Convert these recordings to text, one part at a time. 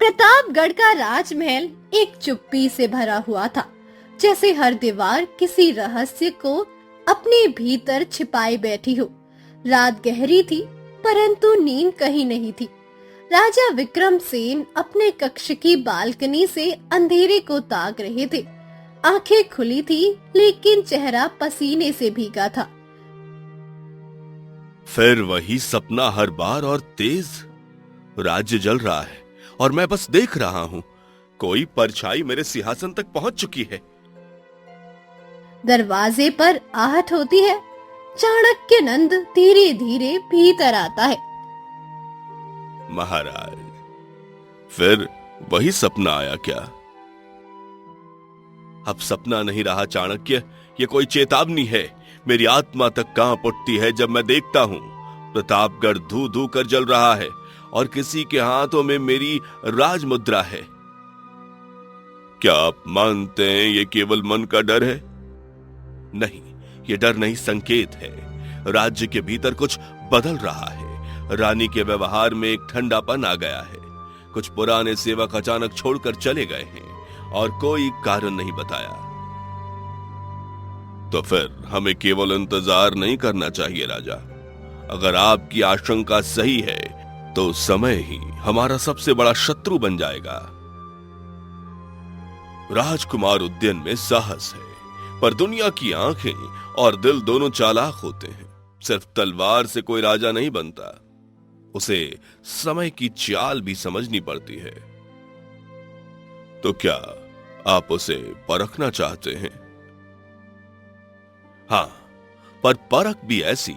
प्रतापगढ़ का राजमहल एक चुप्पी से भरा हुआ था, जैसे हर दीवार किसी रहस्य को अपने भीतर छिपाए बैठी हो। रात गहरी थी, परंतु नींद कहीं नहीं थी। राजा विक्रमसेन अपने कक्ष की बालकनी से अंधेरे को ताक रहे थे। आंखें खुली थी, लेकिन चेहरा पसीने से भीगा था। फिर वही सपना हर बार और तेज। राज्य जल रहा है और मैं बस देख रहा हूं। कोई परछाई मेरे सिंहासन तक पहुंच चुकी है। दरवाजे पर आहट होती है। चाणक्य नंद धीरे धीरे भीतर आता है। महाराज, फिर वही सपना आया क्या? अब सपना नहीं रहा चाणक्य, ये कोई चेतावनी है। मेरी आत्मा तक कांप उठती है जब मैं देखता हूं प्रतापगढ़ धू धू कर जल रहा है और किसी के हाथों में मेरी राजमुद्रा है। क्या आप मानते हैं ये केवल मन का डर है? नहीं, ये डर नहीं, संकेत है। राज्य के भीतर कुछ बदल रहा है। रानी के व्यवहार में एक ठंडापन आ गया है। कुछ पुराने सेवक अचानक छोड़कर चले गए हैं और कोई कारण नहीं बताया। तो फिर हमें केवल इंतजार नहीं करना चाहिए राजा। अगर आपकी आशंका सही है तो समय ही हमारा सबसे बड़ा शत्रु बन जाएगा। राजकुमार उद्यान में साहस है, पर दुनिया की आंखें और दिल दोनों चालाक होते हैं। सिर्फ तलवार से कोई राजा नहीं बनता, उसे समय की चाल भी समझनी पड़ती है। तो क्या आप उसे परखना चाहते हैं? हां, पर परख भी ऐसी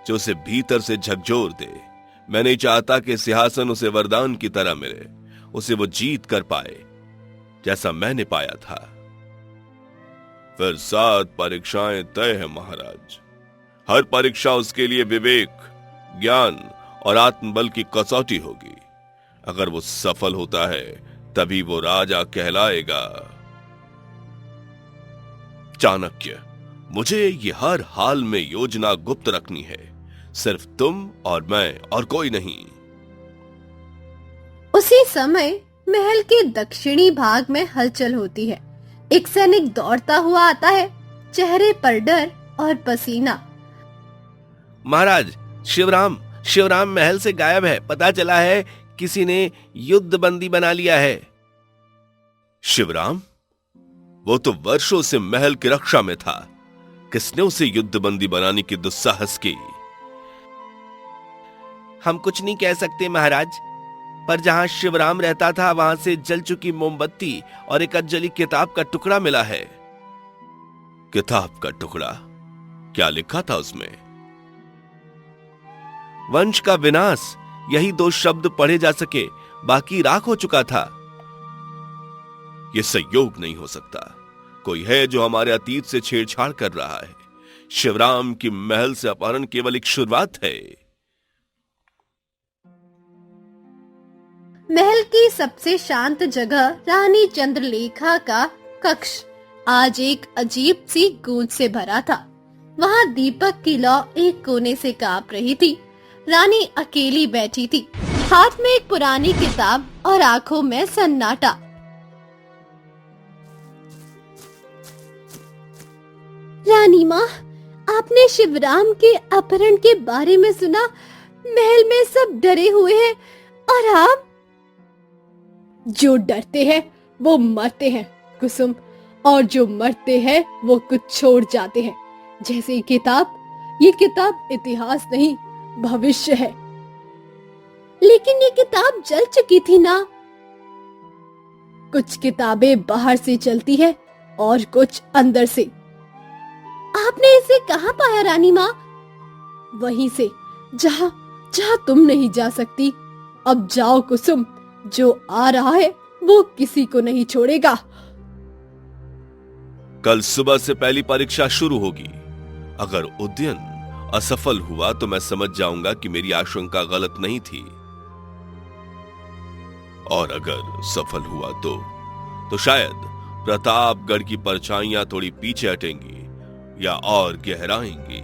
जो उसे भीतर से झकझोर दे। मैं नहीं चाहता कि सिंहासन उसे वरदान की तरह मिले, उसे वो जीत कर पाए जैसा मैंने पाया था। फिर 7 परीक्षाएं तय है महाराज। हर परीक्षा उसके लिए विवेक, ज्ञान और आत्मबल की कसौटी होगी। अगर वो सफल होता है तभी वो राजा कहलाएगा। चाणक्य, मुझे ये हर हाल में योजना गुप्त रखनी है। सिर्फ तुम और मैं और कोई नहीं। उसी समय महल के दक्षिणी भाग में हलचल होती है। एक सैनिक दौड़ता हुआ आता है, चेहरे पर डर और पसीना। महाराज, शिवराम महल से गायब है। पता चला है किसी ने युद्ध बंदी बना लिया है। शिवराम? वो तो वर्षों से महल की रक्षा में था। किसने उसे युद्ध बंदी बनाने की दुस्साहस की? हम कुछ नहीं कह सकते महाराज, पर जहां शिवराम रहता था वहां से जल चुकी मोमबत्ती और एक अधजली किताब का टुकड़ा मिला है। किताब का टुकड़ा? क्या लिखा था उसमें? वंश का विनाश, यही 2 शब्द पढ़े जा सके, बाकी राख हो चुका था। यह संयोग नहीं हो सकता। कोई है जो हमारे अतीत से छेड़छाड़ कर रहा है। शिवराम की महल से अपहरण केवल एक शुरुआत है। महल की सबसे शांत जगह रानी चंद्रलेखा का कक्ष आज एक अजीब सी गूंज से भरा था। वहाँ दीपक की लौ एक कोने से कांप रही थी। रानी अकेली बैठी थी, हाथ में एक पुरानी किताब और आंखों में सन्नाटा। रानी माँ, आपने शिवराम के अपहरण के बारे में सुना? महल में सब डरे हुए हैं और आप? जो डरते हैं वो मरते हैं कुसुम, और जो मरते हैं वो कुछ छोड़ जाते हैं। जैसे ये किताब इतिहास नहीं, भविष्य है। लेकिन ये किताब जल चुकी थी ना? कुछ किताबें बाहर से चलती है और कुछ अंदर से। आपने इसे कहाँ पाया रानी माँ? वहीं से जहाँ तुम नहीं जा सकती। अब जाओ कुसुम, जो आ रहा है वो किसी को नहीं छोड़ेगा। कल सुबह से पहली परीक्षा शुरू होगी। अगर उद्यन असफल हुआ तो मैं समझ जाऊंगा कि मेरी आशंका गलत नहीं थी, और अगर सफल हुआ तो शायद प्रतापगढ़ की परछाइयां थोड़ी पीछे हटेंगी या और गहराएंगी।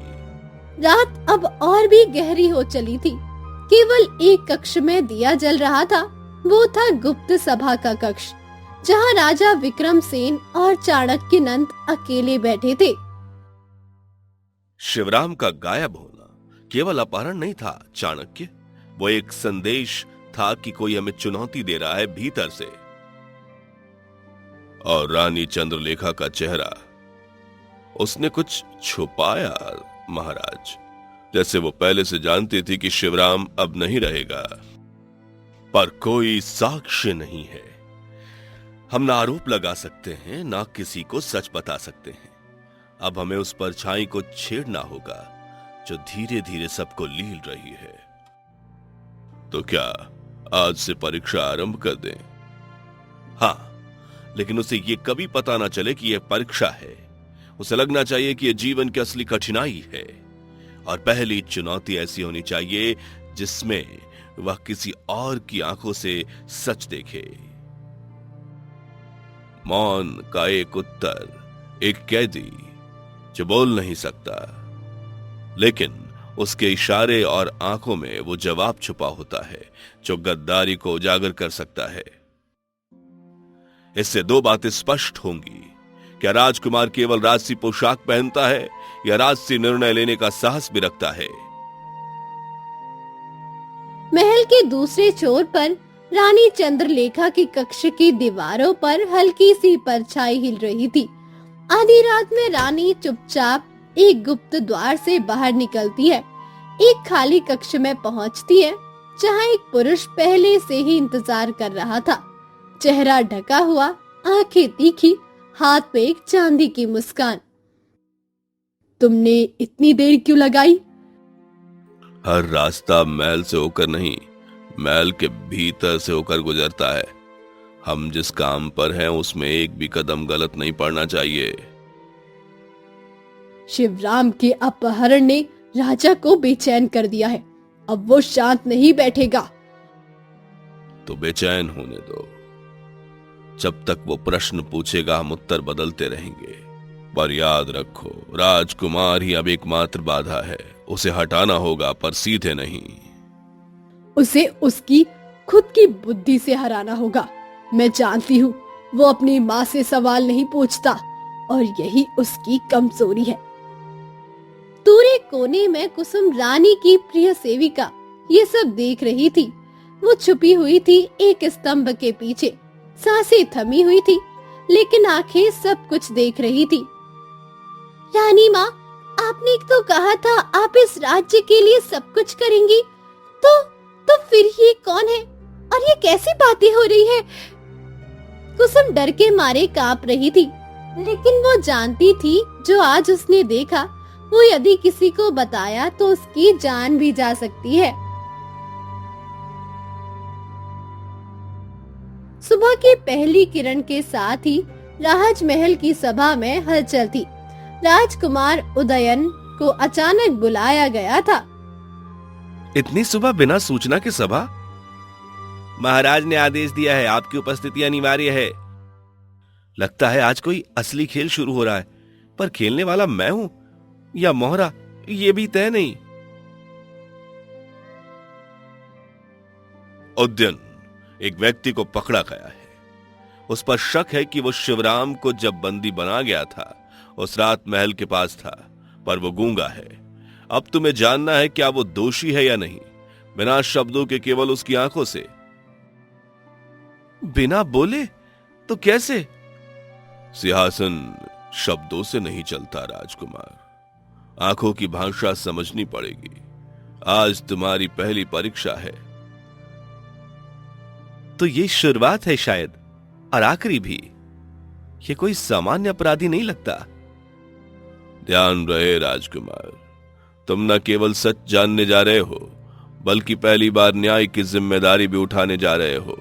रात अब और भी गहरी हो चली थी। केवल एक कक्ष में दिया जल रहा था। वो था गुप्त सभा का कक्ष, जहाँ राजा विक्रमसेन और चाणक्य नंद अकेले बैठे थे। शिवराम का गायब होना केवल अपहरण नहीं था चाणक्य, वो एक संदेश था कि कोई हमें चुनौती दे रहा है भीतर से। और रानी चंद्रलेखा का चेहरा, उसने कुछ छुपाया महाराज, जैसे वो पहले से जानती थी कि शिवराम अब नहीं रहेगा। पर कोई साक्ष्य नहीं है। हम ना आरोप लगा सकते हैं, ना किसी को सच बता सकते हैं। अब हमें उस परछाई को छेड़ना होगा जो धीरे धीरे सबको लील रही है। तो क्या आज से परीक्षा आरंभ कर दें? हाँ, लेकिन उसे ये कभी पता ना चले कि यह परीक्षा है। उसे लगना चाहिए कि यह जीवन की असली कठिनाई है, और पहली चुनौती ऐसी होनी चाहिए जिसमें वह किसी और की आंखों से सच देखे। मौन का एक उत्तर, एक कैदी जो बोल नहीं सकता, लेकिन उसके इशारे और आंखों में वो जवाब छुपा होता है जो गद्दारी को उजागर कर सकता है। इससे दो बातें स्पष्ट होंगी। क्या राजकुमार केवल राजसी पोशाक पहनता है या राजसी निर्णय लेने का साहस भी रखता है? महल के दूसरे छोर पर रानी चंद्रलेखा की कक्ष की दीवारों पर हल्की सी परछाई हिल रही थी। आधी रात में रानी चुपचाप एक गुप्त द्वार से बाहर निकलती है, एक खाली कक्ष में पहुंचती है जहां एक पुरुष पहले से ही इंतजार कर रहा था। चेहरा ढका हुआ, आंखें तीखी, हाथ पे एक चांदी की मुस्कान। तुमने इतनी देर क्यों लगाई? हर रास्ता महल से होकर नहीं, महल के भीतर से होकर गुजरता है। हम जिस काम पर हैं उसमें एक भी कदम गलत नहीं पड़ना चाहिए। शिवराम के अपहरण ने राजा को बेचैन कर दिया है, अब वो शांत नहीं बैठेगा। तो बेचैन होने दो, जब तक वो प्रश्न पूछेगा हम उत्तर बदलते रहेंगे। पर याद रखो, राजकुमार ही अब एकमात्र बाधा है। उसे हटाना होगा, पर सीधे नहीं। उसे उसकी खुद की बुद्धि से हराना होगा। मैं जानती हूँ वो अपनी माँ से सवाल नहीं पूछता, और यही उसकी कमजोरी है। दूसरे कोने में कुसुम, रानी की प्रिय सेविका, ये सब देख रही थी। वो छुपी हुई थी एक स्तंभ के पीछे, सांसें थमी हुई थी, लेकिन आंखें सब कुछ देख रही थी। रानी माँ, आपने तो कहा था आप इस राज्य के लिए सब कुछ करेंगी, तो फिर ये कौन है और ये कैसी बातें हो रही है? कुसुम डर के मारे कांप रही थी, लेकिन वो जानती थी जो आज उसने देखा वो यदि किसी को बताया तो उसकी जान भी जा सकती है। सुबह की पहली किरण के साथ ही राजमहल की सभा में हलचल थी। राजकुमार उदयन को अचानक बुलाया गया था। इतनी सुबह बिना सूचना के सभा? महाराज ने आदेश दिया है, आपकी उपस्थिति अनिवार्य है। लगता है आज कोई असली खेल शुरू हो रहा है, पर खेलने वाला मैं हूं या मोहरा, ये भी तय नहीं। उद्यन एक व्यक्ति को पकड़ा गया है। उस पर शक है कि वो शिवराम को जब बंदी बना गया था उस रात महल के पास था, पर वो गूंगा है। अब तुम्हें जानना है क्या वो दोषी है या नहीं, बिना शब्दों के, केवल उसकी आंखों से। बिना बोले तो कैसे? सिंहासन शब्दों से नहीं चलता राजकुमार, आंखों की भाषा समझनी पड़ेगी। आज तुम्हारी पहली परीक्षा है। तो ये शुरुआत है शायद, और आखिरी भी। ये कोई सामान्य अपराधी नहीं लगता। ध्यान रहे राजकुमार, तुम न केवल सच जानने जा रहे हो, बल्कि पहली बार न्याय की जिम्मेदारी भी उठाने जा रहे हो।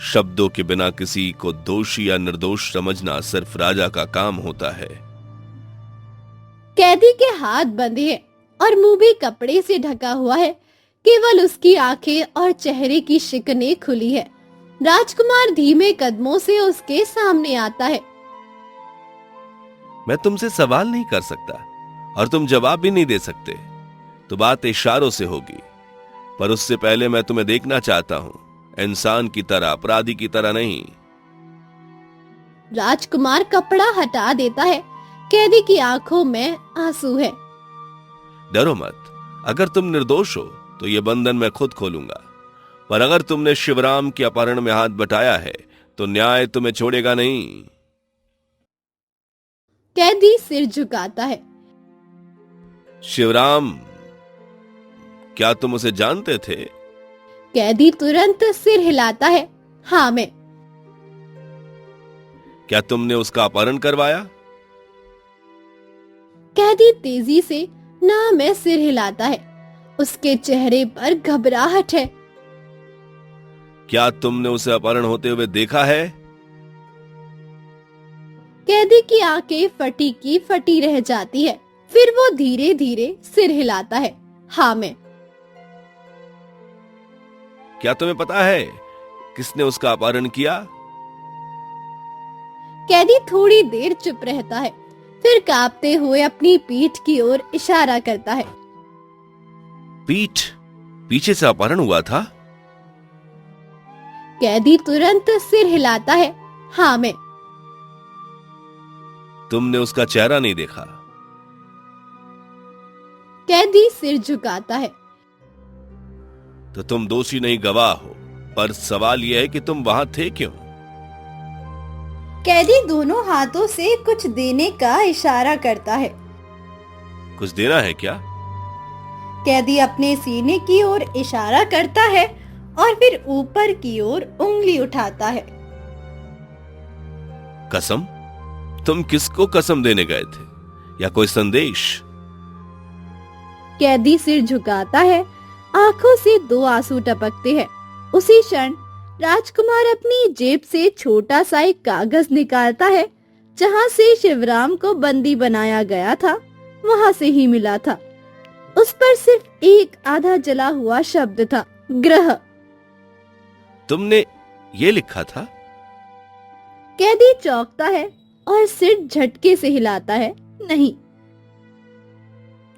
शब्दों के बिना किसी को दोषी या निर्दोष समझना सिर्फ राजा का काम होता है। कैदी के हाथ बंधे हैं और मुंह भी कपड़े से ढका हुआ है, केवल उसकी आंखें और चेहरे की शिकनें खुली है। राजकुमार धीमे कदमों से उसके सामने आता है। मैं तुमसे सवाल नहीं कर सकता और तुम जवाब भी नहीं दे सकते, तो बात इशारों से होगी। पर उससे पहले मैं तुम्हें देखना चाहता हूं। इंसान की तरह, अपराधी की तरह नहीं। राजकुमार कपड़ा हटा देता है। कैदी की आंखों में आंसू है। डरो मत, अगर तुम निर्दोष हो तो यह बंधन मैं खुद खोलूंगा, पर अगर तुमने शिवराम के अपहरण में हाथ बटाया है तो न्याय तुम्हें छोड़ेगा नहीं। कैदी सिर झुकाता है। शिवराम, क्या तुम उसे जानते थे? कैदी तुरंत सिर हिलाता है। हाँ, मैं। क्या तुमने उसका अपहरण करवाया? कैदी तेजी से ना में सिर हिलाता है। उसके चेहरे पर घबराहट है। क्या तुमने उसे अपहरण होते हुए देखा है? कैदी की आंखें फटी की फटी रह जाती है। फिर वो धीरे धीरे सिर हिलाता है। हाँ, मैं। क्या तुम्हें पता है किसने उसका अपहरण किया? कैदी थोड़ी देर चुप रहता है, फिर कांपते हुए अपनी पीठ की ओर इशारा करता है। पीठ? पीछे से अपहरण हुआ था? कैदी तुरंत सिर हिलाता है। हाँ, मैं। तुमने उसका चेहरा नहीं देखा? कैदी सिर झुकाता है। तो तुम दोषी नहीं, गवाह हो, पर सवाल यह है कि तुम वहां थे क्यों? कैदी दोनों हाथों से कुछ देने का इशारा करता है। कुछ देना है क्या? कैदी अपने सीने की ओर इशारा करता है और फिर ऊपर की ओर उंगली उठाता है। कसम? तुम किसको कसम देने गए थे, या कोई संदेश? कैदी सिर झुकाता है। आंखों से 2 आंसू टपकते हैं। उसी क्षण राजकुमार अपनी जेब से छोटा सा एक कागज निकालता है। जहां से शिवराम को बंदी बनाया गया था, वहां से ही मिला था। उस पर सिर्फ एक आधा जला हुआ शब्द था, ग्रह। तुमने ये लिखा था? कैदी चौंकता है और सिर झटके से हिलाता है। नहीं।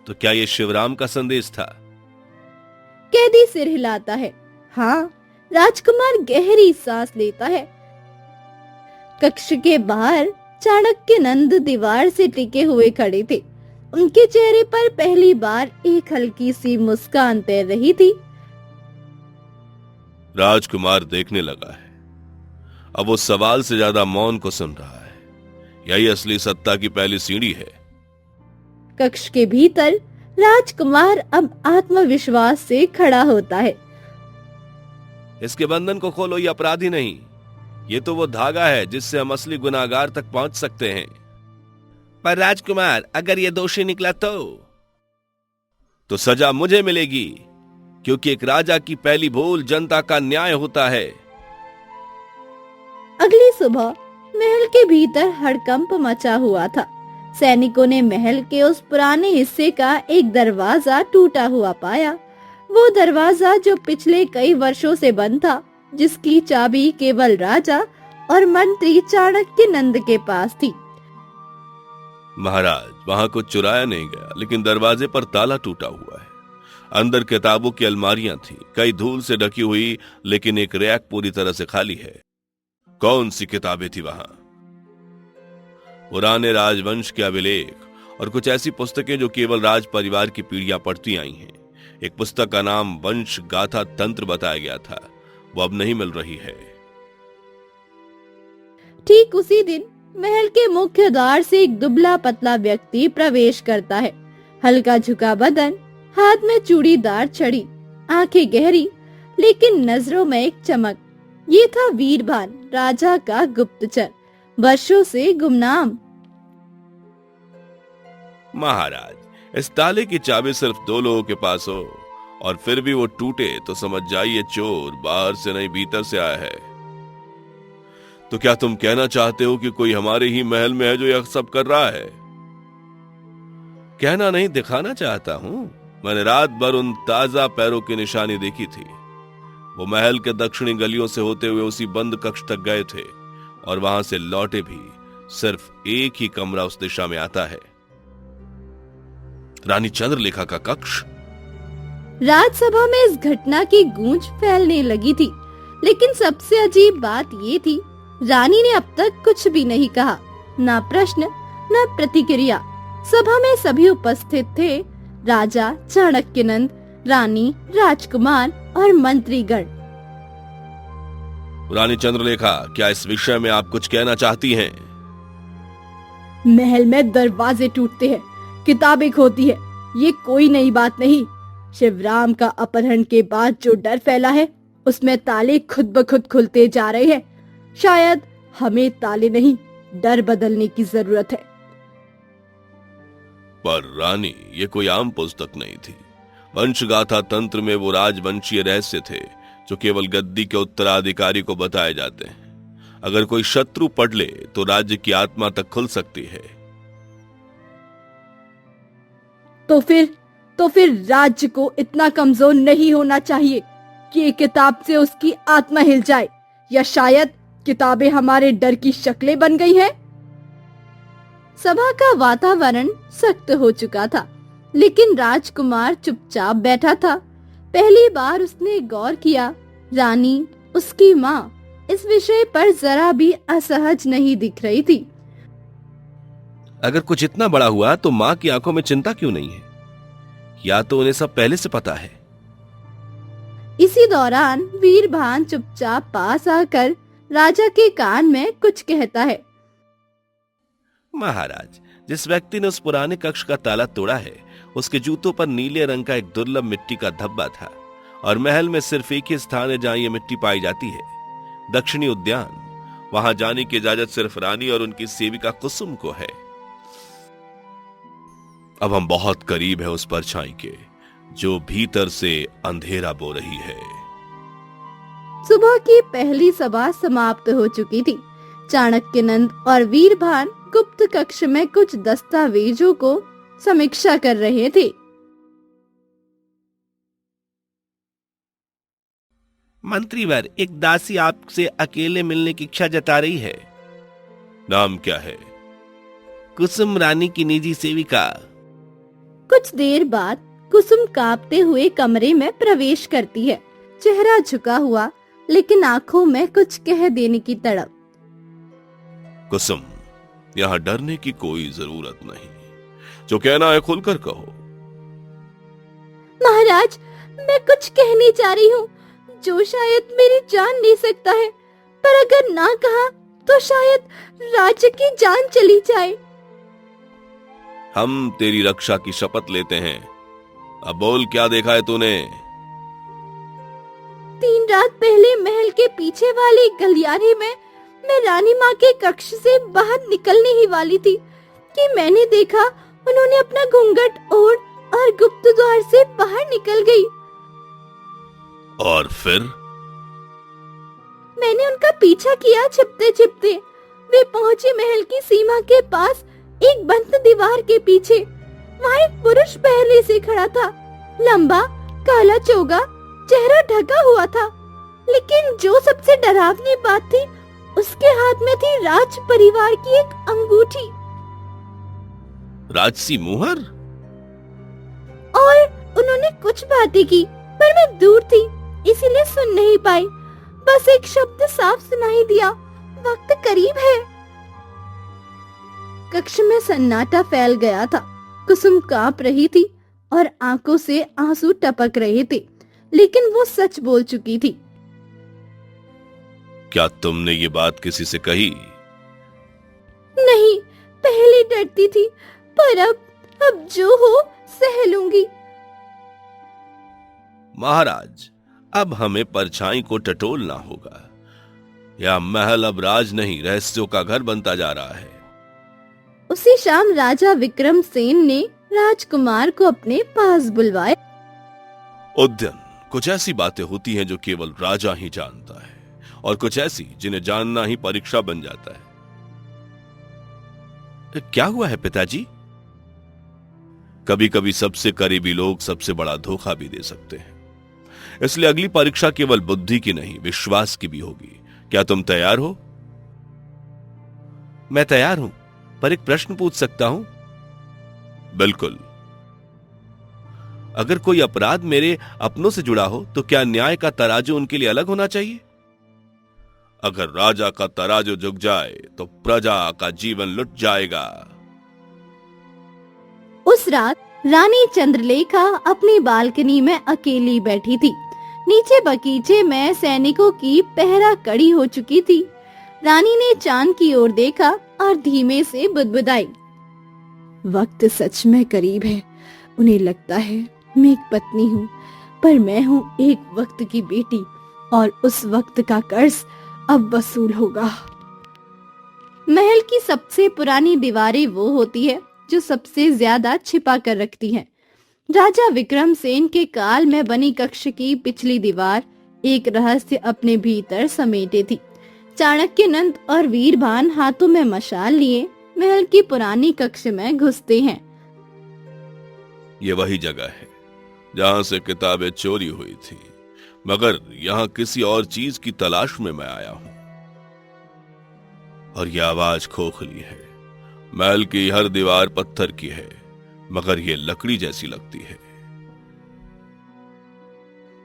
तो क्या ये शिवराम का संदेश था? कैदी सिर हिलाता है। हाँ। राजकुमार गहरी सांस लेता है। कक्ष के बाहर चाणक्य नंद दीवार से टिके हुए खड़े थे। उनके चेहरे पर पहली बार एक हल्की सी मुस्कान तैर रही थी। राजकुमार देखने लगा है। अब वो सवाल से ज्यादा मौन को सुन रहा है। यही असली सत्ता की पहली सीढ़ी है। कक्ष के भीतर राजकुमार अब आत्मविश्वास से खड़ा होता है। इसके बंधन को खोलो, ये अपराधी नहीं, ये तो वो धागा है जिससे हम असली गुनाहगार तक पहुंच सकते हैं। पर राजकुमार, अगर ये दोषी निकला तो सजा मुझे मिलेगी, क्योंकि एक राजा की पहली भूल जनता का न्याय होता है। अगली सुबह महल के भीतर हड़कंप मचा हुआ था। सैनिकों ने महल के उस पुराने हिस्से का एक दरवाजा टूटा हुआ पाया। वो दरवाजा जो पिछले कई वर्षों से बंद था, जिसकी चाबी केवल राजा और मंत्री चाणक्य नंद के पास थी। महाराज, वहां कुछ चुराया नहीं गया, लेकिन दरवाजे पर ताला टूटा हुआ है। अंदर किताबों की अलमारियां थी, कई धूल से ढकी हुई, लेकिन एक रैक पूरी तरह से खाली है। कौन सी किताबें थी वहां? पुराने राजवंश के अभिलेख और कुछ ऐसी पुस्तकें जो केवल राज परिवार की पीढ़ियां पढ़ती आई हैं। एक पुस्तक का नाम वंश गाथा तंत्र बताया गया था, वो अब नहीं मिल रही है। ठीक उसी दिन महल के मुख्य द्वार से एक दुबला पतला व्यक्ति प्रवेश करता है। हल्का झुका बदन, हाथ में चूड़ीदार छड़ी, आंखें गहरी, लेकिन नजरों में एक चमक। ये था वीरभान, राजा का गुप्तचर, वर्षों से गुमनाम। महाराज, इस ताले की चाबी सिर्फ 2 लोगों के पास हो और फिर भी वो टूटे तो समझ जाइए चोर बाहर से नहीं भीतर से आया है। तो क्या तुम कहना चाहते हो कि कोई हमारे ही महल में है जो यह सब कर रहा है? कहना नहीं, दिखाना चाहता हूं। मैंने रात भर उन ताजा पैरों की निशानी देखी थी। वो महल के दक्षिणी गलियों से होते हुए उसी बंद कक्ष तक गए थे और वहां से लौटे भी। सिर्फ एक ही कमरा उस दिशा में आता है, रानी चंद्रलेखा का कक्ष। राजसभा में इस घटना की गूंज फैलने लगी थी। लेकिन सबसे अजीब बात ये थी, रानी ने अब तक कुछ भी नहीं कहा, ना प्रश्न न प्रतिक्रिया। सभा में सभी उपस्थित थे, राजा, चाणक्यनंद, रानी, राजकुमार और मंत्रीगण। रानी चंद्रलेखा, क्या इस विषय में आप कुछ कहना चाहती हैं? महल में दरवाजे टूटते हैं, किताबें खोती है, ये कोई नई बात नहीं। शिवराम का अपहरण के बाद जो डर फैला है, उसमें ताले खुद ब खुद खुलते जा रहे हैं। शायद हमें ताले नहीं, डर बदलने की जरूरत है। पर रानी, ये कोई आम पुस्तक नहीं थी। वंशगाथा तंत्र में वो राजवंशीय रहस्य थे जो केवल गद्दी के उत्तराधिकारी को बताए जाते हैं। अगर कोई शत्रु पढ़ ले तो राज्य की आत्मा तक खुल सकती है। तो फिर राज्य को इतना कमजोर नहीं होना चाहिए कि एक किताब से उसकी आत्मा हिल जाए, या शायद किताबें हमारे डर की शक्लें बन गई हैं। सभा का वातावरण सख्त हो चुका था, लेकिन राजकुमार चुपचाप बैठा था। पहली बार उसने गौर किया, रानी, उसकी माँ, इस विषय पर जरा भी असहज नहीं दिख रही थी। अगर कुछ इतना बड़ा हुआ तो मां की आंखों में चिंता क्यों नहीं है? या तो उन्हें सब पहले से पता है। इसी दौरान वीरभान चुपचाप पास आकर राजा के कान में कुछ कहता है। महाराज, जिस व्यक्ति ने उस पुराने कक्ष का ताला तोड़ा है, उसके जूतों पर नीले रंग का एक दुर्लभ मिट्टी का धब्बा था, और महल में सिर्फ एक ही स्थान है जहां यह मिट्टी पाई जाती है, दक्षिणी उद्यान। वहां जाने की इजाजत सिर्फ रानी और उनकी सेविका कुसुम को है। अब हम बहुत करीब है उस परछाई के जो भीतर से अंधेरा बो रही है। सुबह की पहली सभा समाप्त हो चुकी थी। चाणक्यनंद और वीरभान गुप्त कक्ष में कुछ दस्तावेजों को समीक्षा कर रहे थे। मंत्रीवर, एक दासी आपसे अकेले मिलने की इच्छा जता रही है। नाम क्या है? कुसुम, रानी की निजी सेविका। कुछ देर बाद कुसुम कांपते हुए कमरे में प्रवेश करती है, चेहरा झुका हुआ, लेकिन आंखों में कुछ कह देने की तड़प। कुसुम, यहाँ डरने की कोई जरूरत नहीं। जो कहना है खुलकर कहो। महाराज, मैं कुछ कहने जा रही हूँ जो शायद मेरी जान ले सकता है, पर अगर ना कहा तो शायद राज्य की जान चली जाए। हम तेरी रक्षा की शपथ लेते हैं। अब बोल, क्या देखा है तूने? 3 रात पहले महल के पीछे वाले गलियारे में मैं रानी माँ के कक्ष से बाहर निकलने ही वाली थी कि मैंने देखा उन्होंने अपना घूंघट ओढ़ और गुप्त द्वार से बाहर निकल गई। और फिर? मैंने उनका पीछा किया छिपते छिपते। वे पहुंचे महल की सीमा के पास, एक बंद दीवार के पीछे। वहाँ एक पुरुष पहले से खड़ा था, लंबा, काला चोगा, चेहरा ढका हुआ था। लेकिन जो सबसे डरावनी बात थी, उसके हाथ में थी राज परिवार की एक अंगूठी। राजसी मुहर? और उन्होंने कुछ बातें की, पर मैं दूर थी, इसीलिए सुन नहीं पाई। बस एक शब्द साफ सुनाई दिया, वक्त करीब है। कक्ष में सन्नाटा फैल गया था। कुसुम कांप रही थी और आंखों से आंसू टपक रहे थे, लेकिन वो सच बोल चुकी थी। क्या तुमने ये बात किसी से कही? नहीं, पहले डरती थी, पर अब जो हो सह लूंगी। महाराज, अब हमें परछाई को टटोलना होगा। यह महल अब राज नहीं, रहस्यों का घर बनता जा रहा है। उसी शाम राजा विक्रम सेन ने राजकुमार को अपने पास बुलवाया। उद्यन, कुछ ऐसी बातें होती हैं जो केवल राजा ही जानता है, और कुछ ऐसी जिन्हें जानना ही परीक्षा बन जाता है। क्या हुआ है पिताजी? कभी कभी सबसे करीबी लोग सबसे बड़ा धोखा भी दे सकते हैं। इसलिए अगली परीक्षा केवल बुद्धि की नहीं, विश्वास की भी होगी। क्या तुम तैयार हो? मैं तैयार हूं, पर एक प्रश्न पूछ सकता हूं? बिल्कुल। अगर कोई अपराध मेरे अपनों से जुड़ा हो तो क्या न्याय का तराजू उनके लिए अलग होना चाहिए? अगर राजा का तराजू झुक जाए तो प्रजा का जीवन लुट जाएगा। उस रात रानी चंद्रलेखा अपनी बालकनी में अकेली बैठी थी। नीचे बगीचे में सैनिकों की पहरा कड़ी हो चुकी थी। रानी ने चांद की ओर देखा और धीमे से बुदबुदाई, वक्त सच में करीब है। उन्हें लगता है मैं एक पत्नी हूँ, पर मैं हूँ एक वक्त की बेटी, और उस वक्त का कर्ज अब वसूल होगा। महल की सबसे पुरानी दीवारें वो होती है जो सबसे ज्यादा छिपा कर रखती हैं। राजा विक्रमसेन के काल में बनी कक्ष की पिछली दीवार एक रहस्य अपने भीतर समेटे थी। चाणक्य नंद और वीरभान हाथों में मशाल लिए महल की पुरानी कक्ष में घुसते हैं। ये वही जगह है जहां से किताबें चोरी हुई थी, मगर यहाँ किसी और चीज की तलाश में मैं आया हूं। और यह आवाज खोखली है। महल की हर दीवार पत्थर की है, मगर ये लकड़ी जैसी लगती है।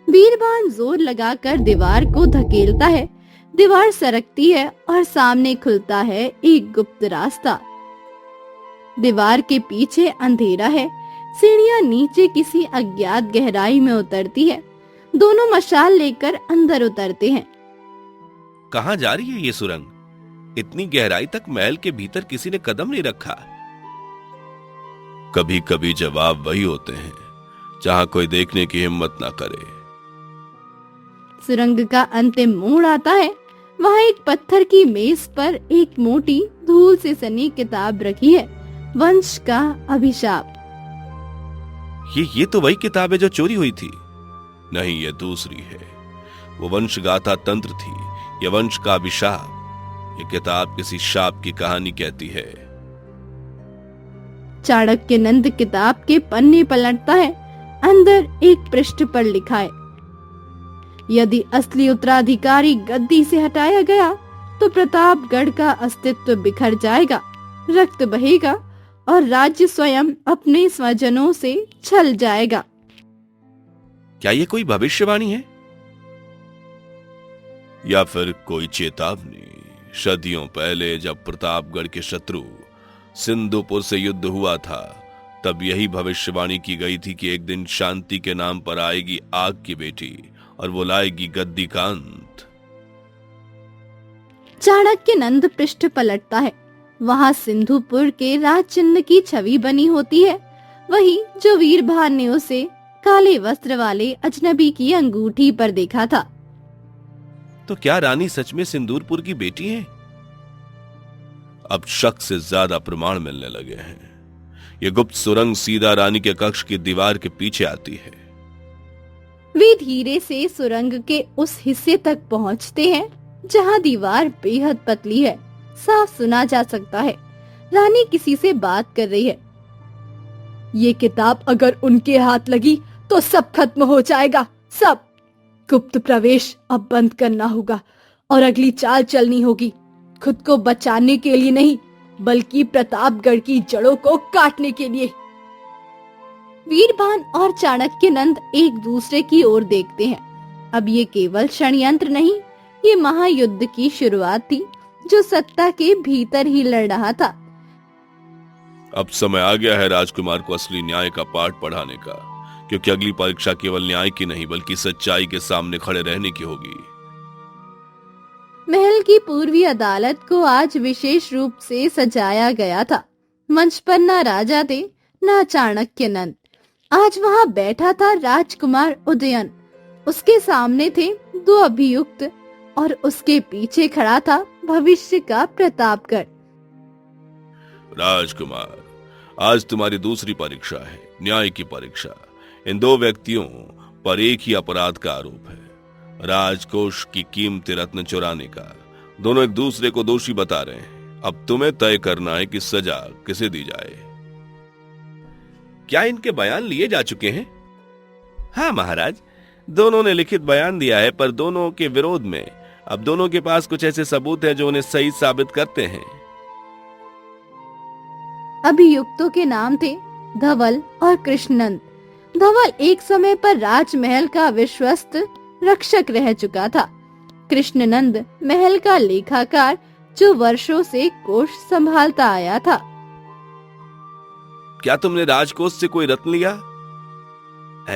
वीरभान जोर लगाकर दीवार को धकेलता है। दीवार सरकती है और सामने खुलता है एक गुप्त रास्ता। दीवार के पीछे अंधेरा है। सीढ़ियां नीचे किसी अज्ञात गहराई में उतरती है। दोनों मशाल लेकर अंदर उतरते हैं। कहाँ जा रही है ये सुरंग? इतनी गहराई तक महल के भीतर किसी ने कदम नहीं रखा। कभी कभी जवाब वही होते हैं जहां कोई देखने की हिम्मत ना करे। सुरंग का अंतिम मोड़ आता है। वहाँ एक पत्थर की मेज पर एक मोटी धूल से सनी किताब रखी है, वंश का अभिशाप। ये तो वही किताब है जो चोरी हुई थी। नहीं, ये दूसरी है। वो वंशगाथा तंत्र थी, ये वंश का अभिशाप। ये किताब किसी शाप की कहानी कहती है। चाणक्य नंद किताब के पन्ने पलटता है। अंदर एक पृष्ठ पर लिखा है, यदि असली उत्तराधिकारी गद्दी से हटाया गया तो प्रतापगढ़ का अस्तित्व बिखर जाएगा, रक्त बहेगा और राज्य स्वयं अपने स्वजनों से छल जाएगा। क्या ये कोई भविष्यवाणी है या फिर कोई चेतावनी? सदियों पहले जब प्रतापगढ़ के शत्रु सिंधुपुर से युद्ध हुआ था, तब यही भविष्यवाणी की गई थी कि एक दिन शांति के नाम पर आएगी आग की बेटी और वो लाएगी गद्दी का अंत। चाणक्य नंद पृष्ठ पलटता है। वहाँ सिंधुपुर के राज चिन्ह की छवि बनी होती है, वही जो वीरभान ने उसे काले वस्त्र वाले अजनबी की अंगूठी पर देखा था। तो क्या रानी सच में सिंदूरपुर की बेटी है? अब शक से ज्यादा प्रमाण मिलने लगे हैं। ये गुप्त सुरंग सीधा रानी के कक्ष की दीवार के पीछे आती है। वे धीरे से सुरंग के उस हिस्से तक पहुंचते हैं जहां दीवार बेहद पतली है। साफ सुना जा सकता है रानी किसी से बात कर रही है। ये किताब अगर उनके हाथ लगी तो सब खत्म हो जाएगा, सब। गुप्त प्रवेश अब बंद करना होगा और अगली चाल चलनी होगी, खुद को बचाने के लिए नहीं, बल्कि प्रतापगढ़ की जड़ों को काटने के लिए। वीरभान और चाणक्य नंद एक दूसरे की ओर देखते हैं। अब ये केवल षड्यंत्र नहीं, ये महायुद्ध की शुरुआत थी जो सत्ता के भीतर ही लड़ रहा था। अब समय आ गया है राजकुमार को असली न्याय का पाठ पढ़ाने का, क्योंकि अगली परीक्षा केवल न्याय की नहीं बल्कि सच्चाई के सामने खड़े रहने की होगी। महल की पूर्वी अदालत को आज विशेष रूप से सजाया गया था। मंच पर ना राजा थे ना चाणक्य नंद। आज वहाँ बैठा था राजकुमार उदयन। उसके सामने थे दो अभियुक्त और उसके पीछे खड़ा था भविष्य का प्रतापगढ़। राजकुमार, आज तुम्हारी दूसरी परीक्षा है, न्याय की परीक्षा। इन दो व्यक्तियों पर एक ही अपराध का आरोप है, राजकोष की कीमती रत्न चुराने का। दोनों एक दूसरे को दोषी बता रहे हैं। अब तुम्हें तय करना है कि सजा किसे दी जाए। क्या इनके बयान लिए जा चुके हैं? हाँ महाराज, दोनों ने लिखित बयान दिया है, पर दोनों के विरोध में अब दोनों के पास कुछ ऐसे सबूत हैं जो उन्हें सही साबित करते हैं। अभियुक्तों के नाम थे धवल और कृष्णनंद। धवल एक समय पर राजमहल का विश्वस्त रक्षक रह चुका था। कृष्णनंद महल का लेखाकार जो वर्षों से कोष संभालता आया था। क्या तुमने राजकोष से कोई रत्न लिया?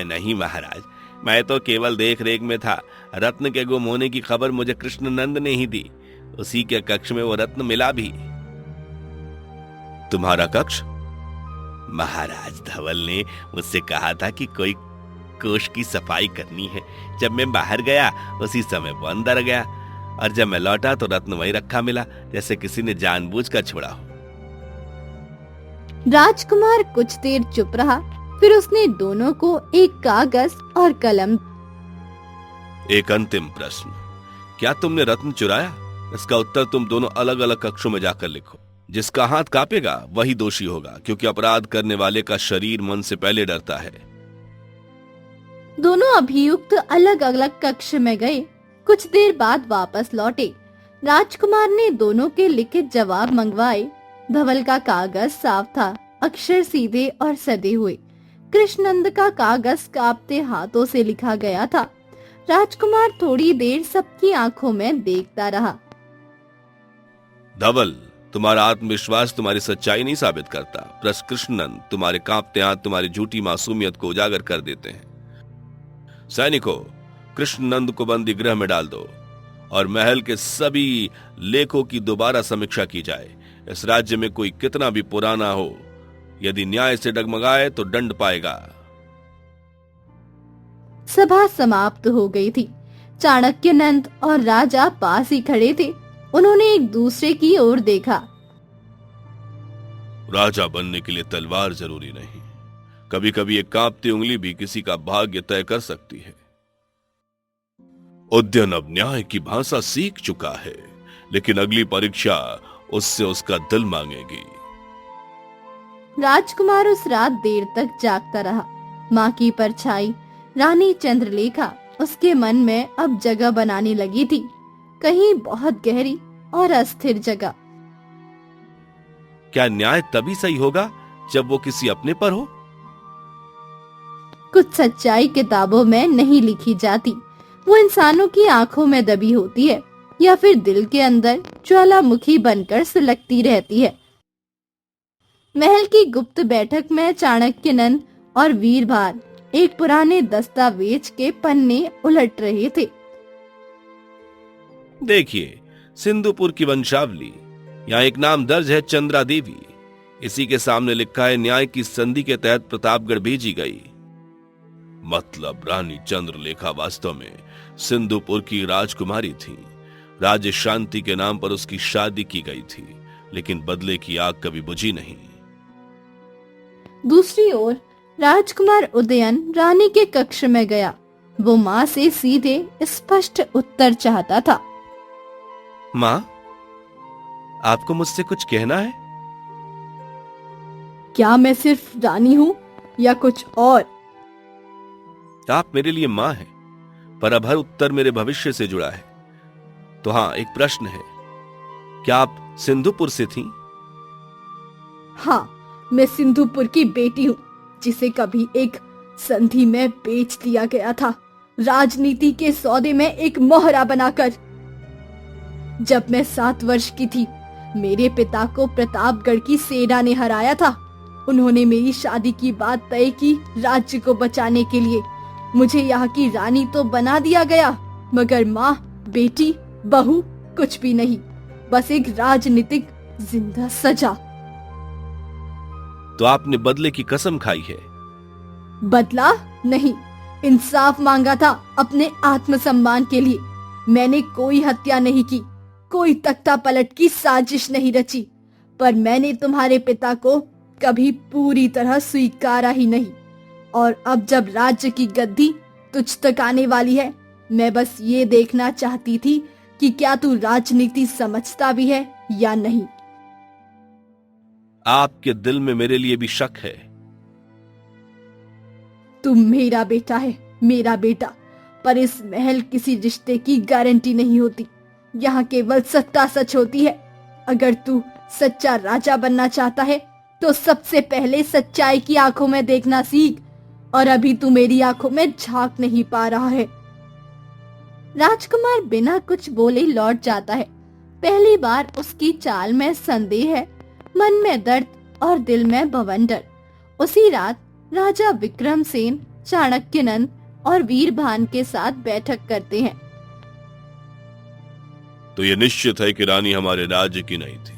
नहीं महाराज, मैं तो केवल देख रेख में था। रत्न के गुम होने की खबर मुझे कृष्णनंद ने ही दी। उसी के कक्ष में वो रत्न मिला भी। तुम्हारा कक्ष? महाराज धवल ने मुझसे कहा था कि कोई कोष की सफाई करनी है। जब मैं बाहर गया उसी समय वो अंदर गया, और जब मैं लौटा तो रत्न वहीं रखा मिला, जैसे किसी ने जानबूझकर छोड़ा हो। राजकुमार कुछ देर चुप रहा, फिर उसने दोनों को एक कागज और कलम। एक अंतिम प्रश्न, क्या तुमने रत्न चुराया? इसका उत्तर तुम दोनों अलग अलग कक्षों में जाकर लिखो। जिसका हाथ कांपेगा वही दोषी होगा, क्योंकि अपराध करने वाले का शरीर मन से पहले डरता है। दोनों अभियुक्त अलग अलग कक्ष में गए। कुछ देर बाद वापस लौटे। राजकुमार ने दोनों के लिखित जवाब मंगवाए। धवल का कागज साफ था, अक्षर सीधे और सदे हुए। कृष्णनंद का कागज कांपते हाथों से लिखा गया था। राजकुमार थोड़ी देर सबकी आंखों में देखता रहा। धवल, तुम्हारा आत्मविश्वास तुम्हारी सच्चाई नहीं साबित करता। बस कृष्णनंद, तुम्हारे कांपते हाथ तुम्हारी झूठी मासूमियत को उजागर कर देते हैं। सैनिकों, कृष्णनंद को बंदी गृह में डाल दो और महल के सभी लेखों की दोबारा समीक्षा की जाए। इस राज्य में कोई कितना भी पुराना हो, यदि न्याय से डगमगाए तो दंड पाएगा। सभा समाप्त हो गई थी। चाणक्यनंद और राजा पास ही खड़े थे। उन्होंने एक दूसरे की ओर देखा। राजा बनने के लिए तलवार जरूरी नहीं, कभी कभी एक कांपती उंगली भी किसी का भाग्य तय कर सकती है। उद्यन अब न्याय की भाषा सीख चुका है, लेकिन अगली परीक्षा उससे उसका दिल मांगेगी। राजकुमार उस रात देर तक जागता रहा। माँ की परछाई रानी चंद्रलेखा उसके मन में अब जगह बनाने लगी थी, कहीं बहुत गहरी और अस्थिर जगह। क्या न्याय तभी सही होगा जब वो किसी अपने पर हो? कुछ सच्चाई किताबों में नहीं लिखी जाती, वो इंसानों की आंखों में दबी होती है या फिर दिल के अंदर ज्वालामुखी बनकर सुलगती रहती है। महल की गुप्त बैठक में चाणक्यनंद और वीरभार एक पुराने दस्तावेज के पन्ने उलट रहे थे। देखिए, सिंधुपुर की वंशावली। यहाँ एक नाम दर्ज है, चंद्रा देवी। इसी के सामने लिखा है, न्याय की संधि के तहत प्रतापगढ़ भेजी गई। मतलब रानी चंद्रलेखा वास्तव में सिंधुपुर की राजकुमारी थी। राज्य शांति के नाम पर उसकी शादी की गई थी, लेकिन बदले की आग कभी बुझी नहीं। दूसरी ओर राजकुमार उदयन रानी के कक्ष में गया। वो माँ से सीधे स्पष्ट उत्तर चाहता था। माँ, आपको मुझसे कुछ कहना है? क्या मैं सिर्फ रानी हूँ या कुछ और? आप मेरे लिए माँ हैं, पर अब हर उत्तर मेरे भविष्य से जुड़ा है। तो हाँ, एक प्रश्न है, क्या आप सिंधुपुर से थीं? हाँ, मैं सिंधुपुर की बेटी हूँ, जिसे कभी एक संधि में बेच दिया गया था, राजनीति के सौदे में एक मोहरा बनाकर। जब मैं 7 वर्ष की थी, मेरे पिता को प्रतापगढ़ की सेना ने हराया था। उन्होंने मेरी शादी की बात तय की राज्य को बचाने के लिए। मुझे यहाँ की रानी तो बना दिया गया, मगर माँ, बेटी, बहू कुछ भी नहीं, बस एक राजनीतिक जिंदा सजा। तो आपने बदले की कसम खाई है? बदला नहीं, इंसाफ मांगा था अपने आत्मसम्मान के लिए। मैंने कोई हत्या नहीं की, कोई तख्ता पलट की साजिश नहीं रची, पर मैंने तुम्हारे पिता को कभी पूरी तरह स्वीकारा ही नहीं। और अब जब राज्य की गद्दी तुझ तक आने वाली है, मैं बस ये देखना चाहती थी कि क्या तू राजनीति समझता भी है या नहीं। आपके दिल में मेरे लिए भी शक है? तू मेरा बेटा है, मेरा बेटा, पर इस महल किसी रिश्ते की गारंटी नहीं होती। यहाँ केवल सत्ता सच होती है। अगर तू सच्चा राजा बनना चाहता है तो सबसे पहले सच्चाई की आंखों में देखना सीख, और अभी तू मेरी आंखों में झांक नहीं पा रहा है। राजकुमार बिना कुछ बोले लौट जाता है। पहली बार उसकी चाल में संदेह है, मन में दर्द और दिल में बवंडर। उसी रात राजा विक्रमसेन, चाणक्यनंद और वीरभान के साथ बैठक करते हैं। तो ये निश्चित है कि रानी हमारे राज्य की नहीं थी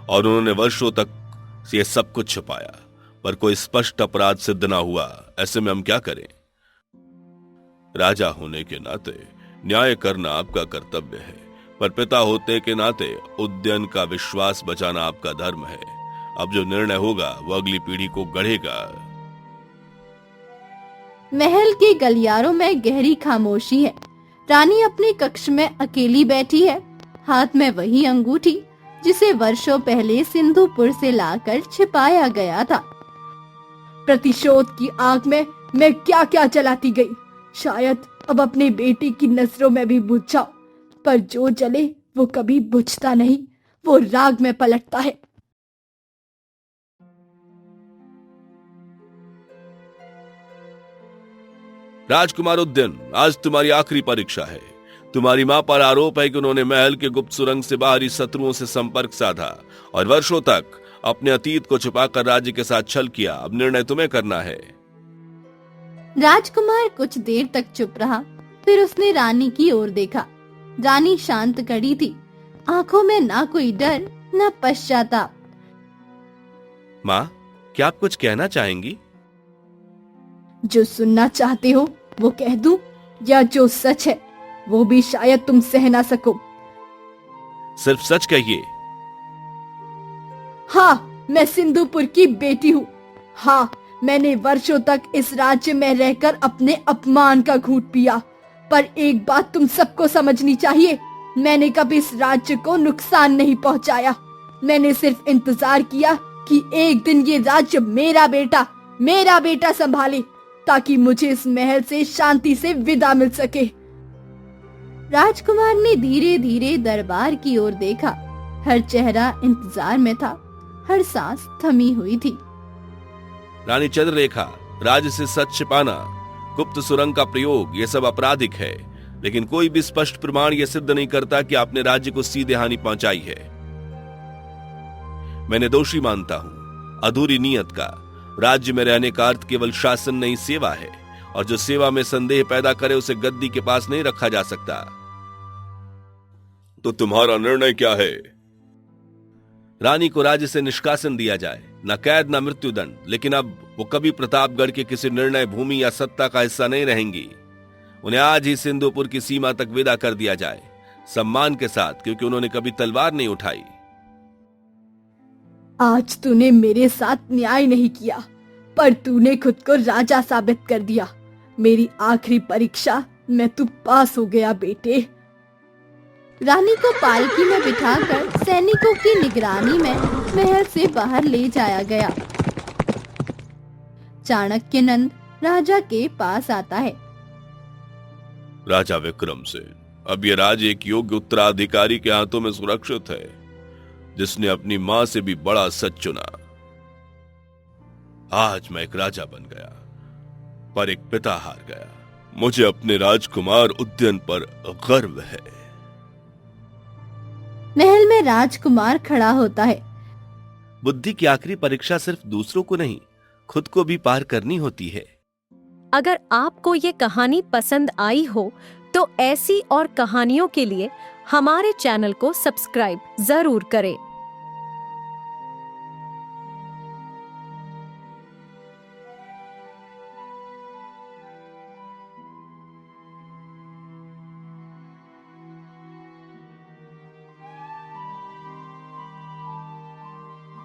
और उन्होंने वर्षों तक ये सब कुछ छुपाया, पर कोई स्पष्ट अपराध सिद्ध ना हुआ। ऐसे में हम क्या करें? राजा होने के नाते न्याय करना आपका कर्तव्य है, पर पिता होते के नाते उद्यन का विश्वास बचाना आपका धर्म है। अब जो निर्णय होगा वो अगली पीढ़ी को गढ़ेगा। महल के गलियारों में गहरी खामोशी है। रानी अपने कक्ष में अकेली बैठी है, हाथ में वही अंगूठी जिसे वर्षों पहले सिंधुपुर से लाकर छिपाया गया था। प्रतिशोध की आग में मैं क्या क्या जलाती गई। शायद अब अपने बेटे की नजरों में भी बुझ जाऊं, पर जो जले वो कभी बुझता नहीं, वो राग में पलटता है। राजकुमार उद्यन, आज तुम्हारी आखिरी परीक्षा है। तुम्हारी मां पर आरोप है कि उन्होंने महल के गुप्त सुरंग से बाहरी शत्रुओं से संपर्क साधा और वर्षों तक अपने अतीत को छुपाकर राज्य के साथ छल किया। अब निर्णय तुम्हें करना है। राजकुमार कुछ देर तक चुप रहा, फिर उसने रानी की ओर देखा। रानी शांत खड़ी थी, आंखों में ना कोई डर न पश्चाताप। माँ, क्या आप कुछ कहना चाहेंगी? जो सुनना चाहते हो वो कह दूं, या जो सच है वो भी शायद तुम सह ना सको। सिर्फ सच कहिए। हाँ, मैं सिंधुपुर की बेटी हूँ। हाँ, मैंने वर्षों तक इस राज्य में रहकर अपने अपमान का घूंट पिया, पर एक बात तुम सबको समझनी चाहिए, मैंने कभी इस राज्य को नुकसान नहीं पहुंचाया। मैंने सिर्फ इंतजार किया कि एक दिन ये राज्य मेरा बेटा संभाले, ताकि मुझे इस महल से शांति से विदा मिल सके। राजकुमार ने धीरे धीरे दरबार की ओर देखा। हर चेहरा इंतजार में था, हर सांस थमी हुई थी। रानी चंद्रलेखा, राज्य से सच छिपाना, गुप्त सुरंग का प्रयोग, ये सब आपराधिक है, लेकिन कोई भी स्पष्ट प्रमाण यह सिद्ध नहीं करता कि आपने राज्य को सीधे हानि पहुंचाई है। मैंने दोषी मानता हूं अधूरी नीयत का। राज्य में रहने का अर्थ केवल शासन नहीं, सेवा है, और जो सेवा में संदेह पैदा करे उसे गद्दी के पास नहीं रखा जा सकता। तो तुम्हारा निर्णय क्या है? रानी को राज्य से निष्कासन दिया जाए, न कैद न मृत्युदंड, लेकिन अब वो कभी प्रतापगढ़ के किसी निर्णय भूमि या सत्ता का हिस्सा नहीं रहेंगी। उन्हें आज ही सिंधुपुर की सीमा तक विदा कर दिया जाए, सम्मान के साथ, क्योंकि उन्होंने कभी तलवार नहीं उठाई। आज तूने मेरे साथ न्याय नहीं किया, पर तूने खुद को राजा साबित कर दिया। मेरी आखिरी परीक्षा में तू पास हो गया बेटे। रानी को पालकी में बिठाकर सैनिकों की निगरानी में महल से बाहर ले जाया गया। चाणक्यनंद राजा के पास आता है। राजा विक्रमसेन, अब यह राज्य एक योग्य उत्तराधिकारी के हाथों में सुरक्षित है, जिसने अपनी मां से भी बड़ा सच चुना। आज मैं एक राजा बन गया, पर एक पिता हार गया। मुझे अपने राजकुमार उद्यन पर गर्व है। महल में राजकुमार खड़ा होता है। बुद्धि की आखिरी परीक्षा सिर्फ दूसरों को नहीं, खुद को भी पार करनी होती है। अगर आपको ये कहानी पसंद आई हो तो ऐसी और कहानियों के लिए हमारे चैनल को सब्सक्राइब जरूर करें।